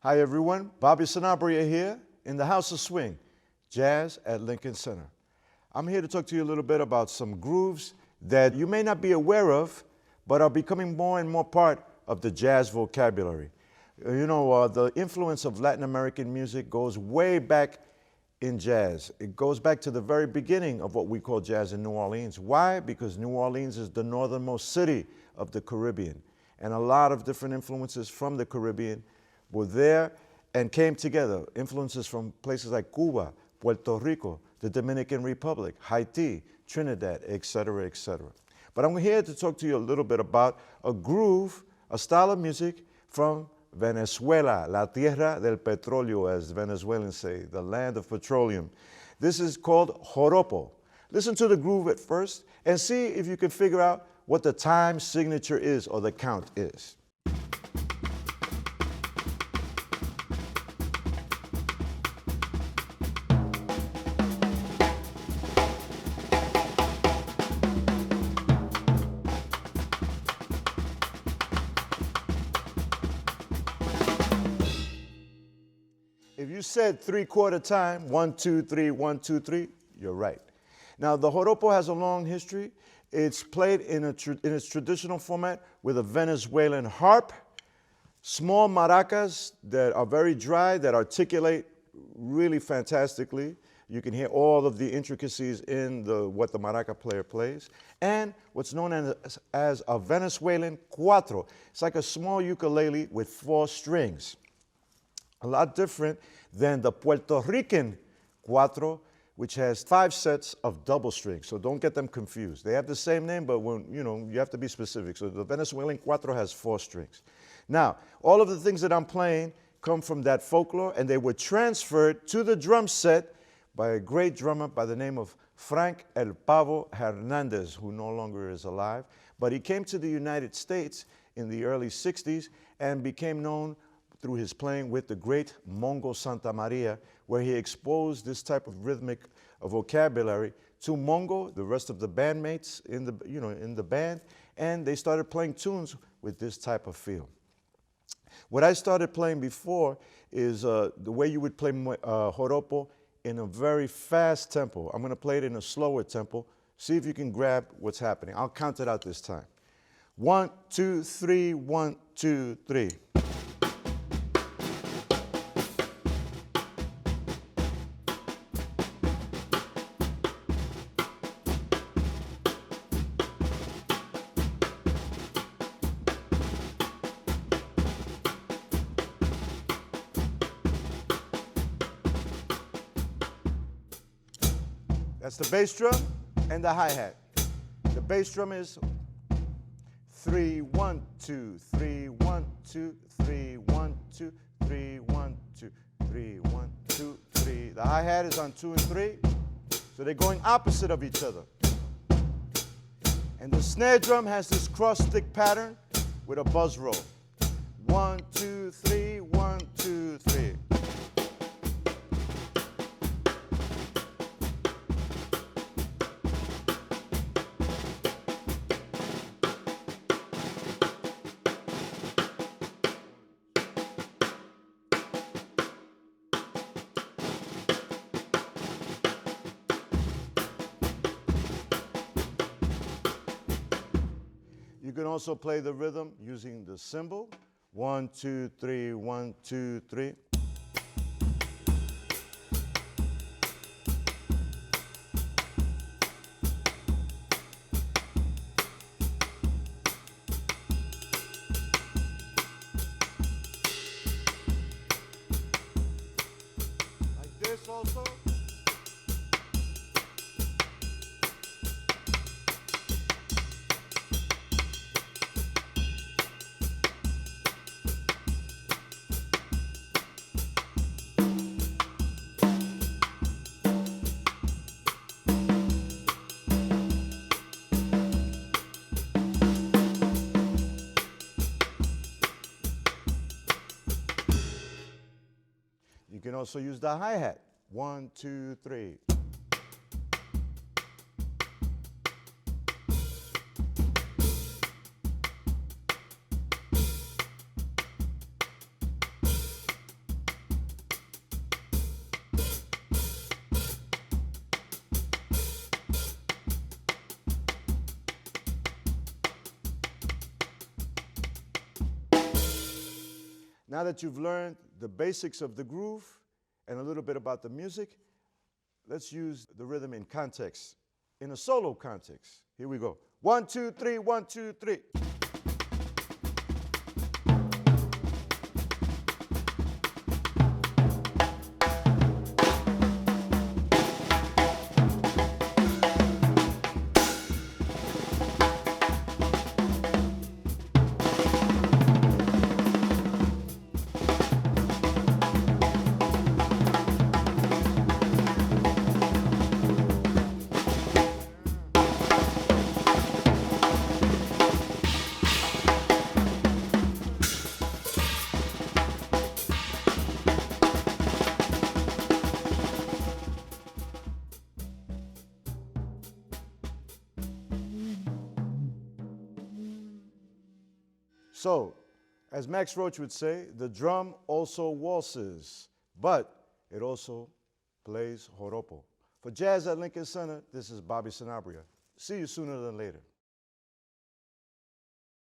Hi everyone, Bobby Sanabria here in the House of Swing, Jazz at Lincoln Center. I'm here to talk to you a little bit about some grooves that you may not be aware of, but are becoming more and more part of the jazz vocabulary. The influence of Latin American music goes way back in jazz. It goes back to the very beginning of what we call jazz in New Orleans. Why? Because New Orleans is the northernmost city of the Caribbean, and a lot of different influences from the Caribbean were there and came together. Influences from places like Cuba, Puerto Rico, the Dominican Republic, Haiti, Trinidad, etc., etc. But I'm here to talk to you a little bit about a groove, a style of music from Venezuela, la tierra del petróleo, as Venezuelans say, the land of petroleum. This is called Joropo. Listen to the groove at first and see if you can figure out what the time signature is or the count is. If you said 3/4 time, 1, 2, 3, 1, 2, 3, you're right. Now, the joropo has a long history. It's played in its traditional format with a Venezuelan harp, small maracas that are very dry, that articulate really fantastically. You can hear all of the intricacies in what the maraca player plays, and what's known as a Venezuelan cuatro. It's like a small ukulele with 4 strings. A lot different than the Puerto Rican cuatro, which has 5 sets of double strings. So don't get them confused. They have the same name, but you have to be specific. So the Venezuelan cuatro has 4 strings. Now, all of the things that I'm playing come from that folklore, and they were transferred to the drum set by a great drummer by the name of Frank El Pavo Hernandez, who no longer is alive. But he came to the United States in the early 60s and became known through his playing with the great Mongo Santamaria, where he exposed this type of rhythmic vocabulary to Mongo, the rest of the bandmates in the band, and they started playing tunes with this type of feel. What I started playing before is the way you would play joropo in a very fast tempo. I'm going to play it in a slower tempo. See if you can grab what's happening. I'll count it out this time. 1, 2, 3, 1, 2, 3. That's the bass drum and the hi-hat. The bass drum is 3, 1, 2, 3, 1, 2, 3, 1, 2, 3, 1, 2, 3, 1, 2, 3. The hi-hat is on 2 and 3, so they're going opposite of each other. And the snare drum has this cross-stick pattern with a buzz roll. 1, 2, 3, 1, 2, 3. You can also play the rhythm using the cymbal. 1, 2, 3, 1, 2, 3. Like this also. You can also use the hi-hat. 1, 2, 3. Now that you've learned the basics of the groove and a little bit about the music, let's use the rhythm in context, in a solo context. Here we go. 1, 2, 3, 1, 2, 3. So, as Max Roach would say, the drum also waltzes, but it also plays joropo. For Jazz at Lincoln Center, this is Bobby Sanabria. See you sooner than later.